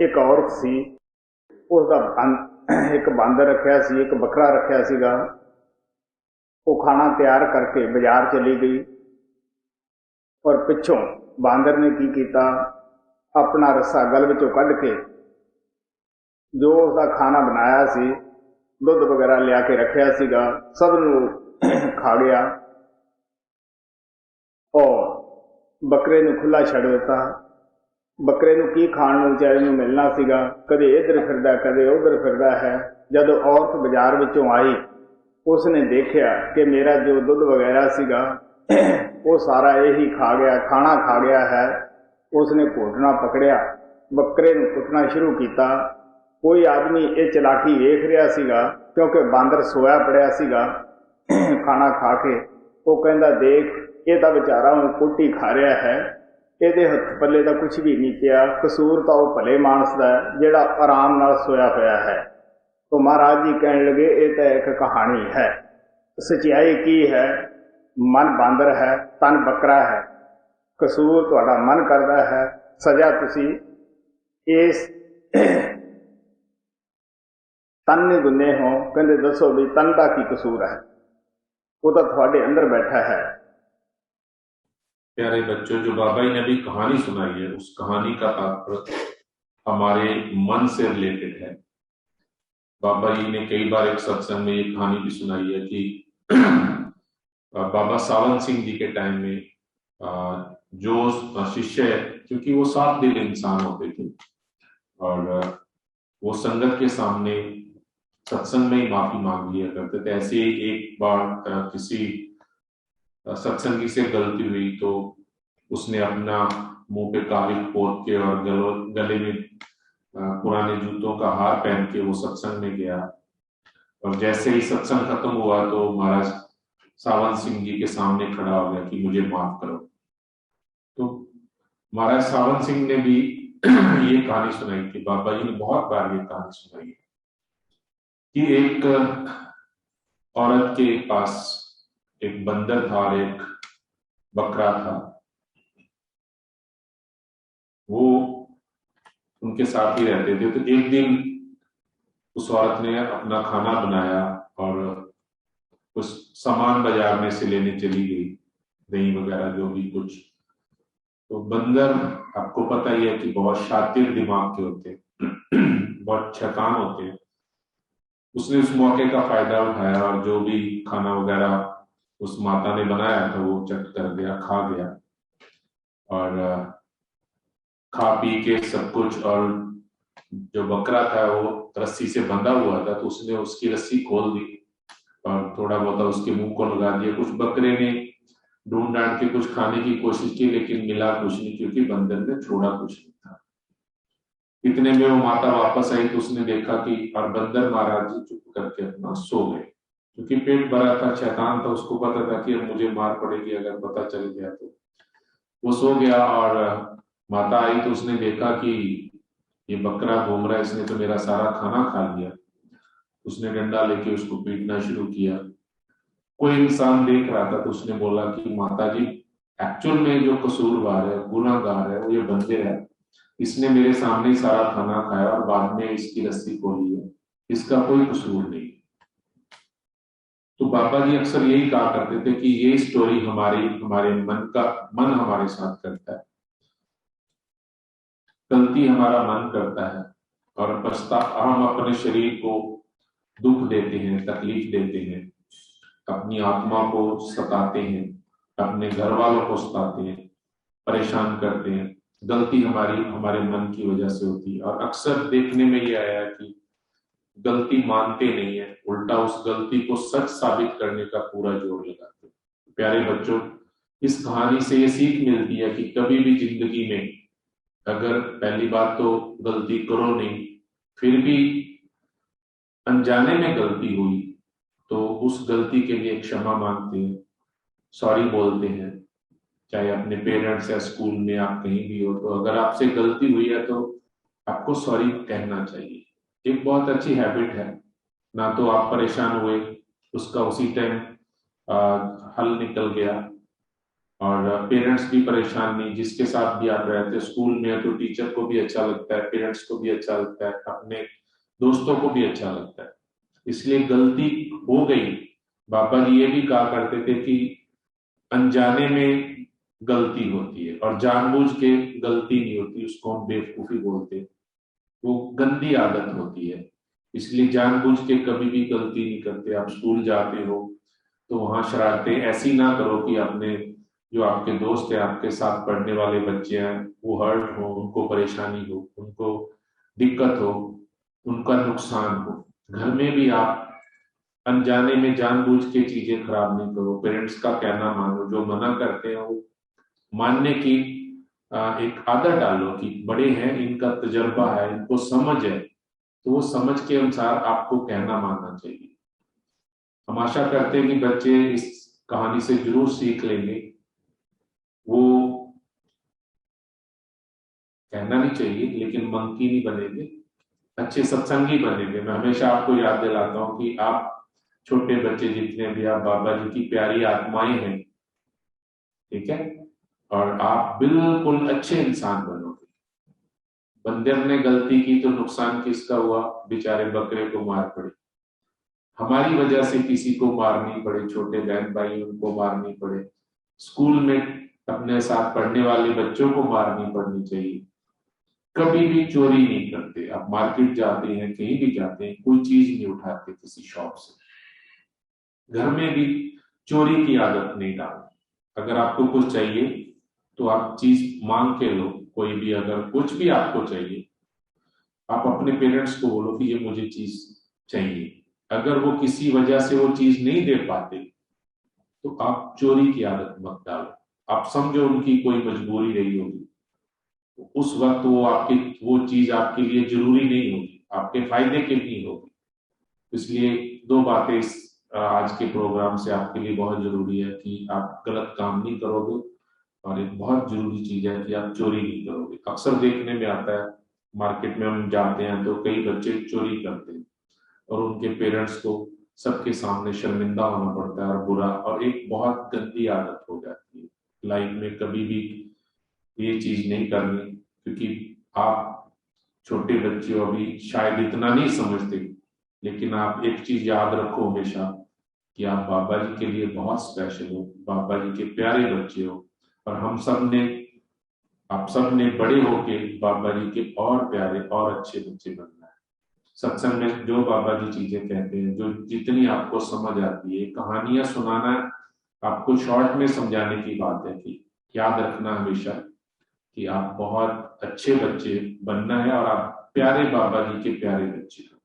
एक औरत सी, उसका एक बांदर रखा सी, एक बकरा रखा सीगा। वो खाना तैयार करके बाजार चली गई और पिछों बांदर ने की किया, अपना रस्सा गल विचों कढ़ के जो उसका खाना बनाया सी, दुध वगैरह लिया के रखा सीगा, सब खा गया और बकरे नूं खुला छड़ दिता। बकरे नूं की खाण नूं बेचारे नूं मिलना सीगा, कदे इधर फिरदा कदे उधर फिरदा है। जदों औरत बाजार विचों आई, उसने देखा कि मेरा जो दुध वगैरह सीगा वो सारा यही खा गया, खाना खा गया है। उसने घोटना पकड़िया, बकरे नूं कुटना शुरू किया। कोई आदमी ये चलाकी वेख रहा सीगा, क्योंकि बांदर सोया पड़िया सीगा खाना खा के। वो कहंदा, देख ये तो बेचारा हूँ कुट ही खा रहा है, ਇਹਦੇ हथ पल्ले का कुछ भी नहीं पिया, कसूर तो वह भले मानस का जिहड़ा आराम नाल सोया होया है। तो महाराज जी कहने लगे, ये तो एक कहानी है, सच्चाई की है? मन बांदर है, तन बकरा है, कसूर तुहाडा मन करता है, सजा तुसी इस तन ने दुने हो। कहते दसो भी तन का की कसूर है, वो तो तुहाडे अंदर बैठा है। प्यारे बच्चों, जो बाबा जी ने अभी कहानी सुनाई है, उस कहानी का तात्पर्य हमारे मन से रिलेटेड है। बाबा जी ने कई बार एक सत्संग में ये कहानी भी सुनाई है कि बाबा सावन सिंह जी के टाइम में जो शिष्य, क्योंकि वो साफ दिल इंसान होते थे और वो संगत के सामने सत्संग में ही माफी मांग लिया करते थे। ऐसे ही एक बार किसी सत्संगी से गलती हुई तो उसने अपना मुंह पे कालिख पोत के और गले में पुराने जूतों का हार पहन के वो सत्संग में गया। और जैसे ही सत्संग खत्म हुआ तो महाराज सावन सिंह जी के सामने खड़ा हो गया कि मुझे माफ करो। तो महाराज सावन सिंह ने भी ये कहानी सुनाई थी, बाबा जी ने बहुत बार ये कहानी सुनाई है कि एक औरत के पास एक बंदर था और एक बकरा था। वो उनके साथ ही रहते थे। तो एक दिन उस औरत ने अपना खाना बनाया और कुछ सामान बाजार में से लेने चली गई, दही वगैरह जो भी कुछ। तो बंदर, आपको पता ही है कि बहुत शातिर दिमाग के होते हैं बहुत शैतान होते हैं। उसने उस मौके का फायदा उठाया और जो भी खाना वगैरह उस माता ने बनाया था वो चट कर गया, खा गया और खा पी के सब कुछ। और जो बकरा था वो रस्सी से बंधा हुआ था, तो उसने उसकी रस्सी खोल दी और थोड़ा बहुत उसके मुंह को लगा दिया। कुछ बकरे ने ढूंढ ढांड के कुछ खाने की कोशिश की, लेकिन मिला कुछ नहीं, क्योंकि बंदर ने छोड़ा कुछ नहीं था। इतने में वो माता वापस आई तो उसने देखा कि, और बंदर महाराज जी चुप करके अपना सो गए, क्योंकि पेट भरा था, शैतान था, उसको पता था कि अब मुझे मार पड़ेगी अगर पता चल गया। तो वो सो गया और माता आई तो उसने देखा कि ये बकरा घूम रहा है, इसने तो मेरा सारा खाना खा लिया। उसने डंडा लेके उसको पीटना शुरू किया। कोई इंसान देख रहा था तो उसने बोला कि माता जी, एक्चुअल में जो कसूरवार है, गुनाहगार है, वो ये बंदर है। इसने मेरे सामने ही सारा खाना खाया और बाद में इसकी रस्सी खोली है, इसका कोई कसूर नहीं। तो बाबा जी अक्सर यही कहा करते थे कि ये स्टोरी हमारे मन हमारे साथ करता है। गलती हमारा मन करता है और हम अपने शरीर को दुख देते हैं, तकलीफ देते हैं, अपनी आत्मा को सताते हैं, अपने घर वालों को सताते हैं, परेशान करते हैं। गलती हमारे मन की वजह से होती है। और अक्सर देखने में ये आया है कि गलती मानते नहीं है, उल्टा उस गलती को सच साबित करने का पूरा जोर लगाते हैं। प्यारे बच्चों, इस कहानी से ये सीख मिलती है कि कभी भी जिंदगी में अगर पहली बात तो गलती करो नहीं, फिर भी अनजाने में गलती हुई तो उस गलती के लिए क्षमा मांगते हैं, सॉरी बोलते हैं। चाहे अपने पेरेंट्स या स्कूल में आप कहीं भी हो, तो अगर आपसे गलती हुई है तो आपको सॉरी कहना चाहिए। एक बहुत अच्छी हैबिट है। ना तो आप परेशान हुए, उसका उसी टाइम हल निकल गया, और पेरेंट्स भी परेशान नहीं, जिसके साथ भी आप रहते स्कूल में है तो टीचर को भी अच्छा लगता है, पेरेंट्स को भी अच्छा लगता है, अपने दोस्तों को भी अच्छा लगता है। इसलिए गलती हो गई, बाबा जी ये भी कहा करते थे कि अनजाने में गलती होती है और जानबूझ के गलती नहीं होती, उसको हम बेवकूफी बोलते हैं, वो गंदी आदत होती है। इसलिए जानबूझ के कभी भी गलती नहीं करते। आप स्कूल जाते हो तो वहां शरारतें ऐसी ना करो कि अपने जो आपके दोस्त है, आपके साथ पढ़ने वाले बच्चे हैं, वो हर्ट हो, उनको परेशानी हो, उनको दिक्कत हो, उनका नुकसान हो। घर में भी आप अनजाने में जानबूझ के चीजें खराब नहीं करो। पेरेंट्स का कहना मानो, जो मना करते हैं वो मानने की एक आदत डालो कि बड़े हैं, इनका तजर्बा है, इनको समझ है, तो वो समझ के अनुसार आपको कहना मानना चाहिए। हम आशा करते हैं कि बच्चे इस कहानी से जरूर सीख लेंगे। वो कहना नहीं चाहिए लेकिन मंकी नहीं बनेंगे, अच्छे सत्संगी बनेंगे। मैं हमेशा आपको याद दिलाता हूं कि आप छोटे बच्चे जितने भी, आप बाबा जी की प्यारी आत्माएं हैं, ठीक है, और आप बिल्कुल अच्छे इंसान बनोगे। बंदर ने गलती की तो नुकसान किसका हुआ? बेचारे बकरे को मार पड़ी। हमारी वजह से किसी को मारनी पड़े, छोटे बहन भाई उनको मारनी पड़े, स्कूल में अपने साथ पढ़ने वाले बच्चों को मारनी पड़नी चाहिए। कभी भी चोरी नहीं करते। आप मार्केट जाते हैं, कहीं भी जाते हैं, कोई चीज नहीं उठाते किसी शॉप से। घर में भी चोरी की आदत नहीं डालनी। अगर आपको कुछ चाहिए तो आप चीज मांग के लो। कोई भी अगर कुछ भी आपको चाहिए, आप अपने पेरेंट्स को बोलो कि ये मुझे चीज चाहिए। अगर वो किसी वजह से वो चीज नहीं दे पाते तो आप चोरी की आदत मत डालो। आप समझो उनकी कोई मजबूरी रही होगी, उस वक्त वो चीज आपके लिए जरूरी नहीं होगी, आपके फायदे के लिए होगी। इसलिए दो बातें इस आज के प्रोग्राम से आपके लिए बहुत जरूरी है कि आप गलत काम नहीं करोगे, और एक बहुत जरूरी चीज है कि आप चोरी नहीं करोगे। अक्सर देखने में आता है, मार्केट में हम जाते हैं तो कई बच्चे चोरी करते हैं और उनके पेरेंट्स को सबके सामने शर्मिंदा होना पड़ता है और बुरा, और एक बहुत गंदी आदत हो जाती है। लाइफ में कभी भी ये चीज नहीं करनी, क्योंकि आप छोटे बच्चे हो, अभी शायद इतना नहीं समझते, लेकिन आप एक चीज याद रखो हमेशा कि आप बाबा जी के लिए बहुत स्पेशल हो, बाबा जी के प्यारे बच्चे हो, और आप सब ने बड़े होके बाबा जी के और प्यारे और अच्छे बच्चे बनना है। सत्संग में जो बाबा जी चीजें कहते हैं, जो जितनी आपको समझ आती है, कहानियां सुनाना आपको शॉर्ट में समझाने की बात है कि याद रखना हमेशा कि आप बहुत अच्छे बच्चे बनना है और आप प्यारे बाबा जी के प्यारे बच्चे हो।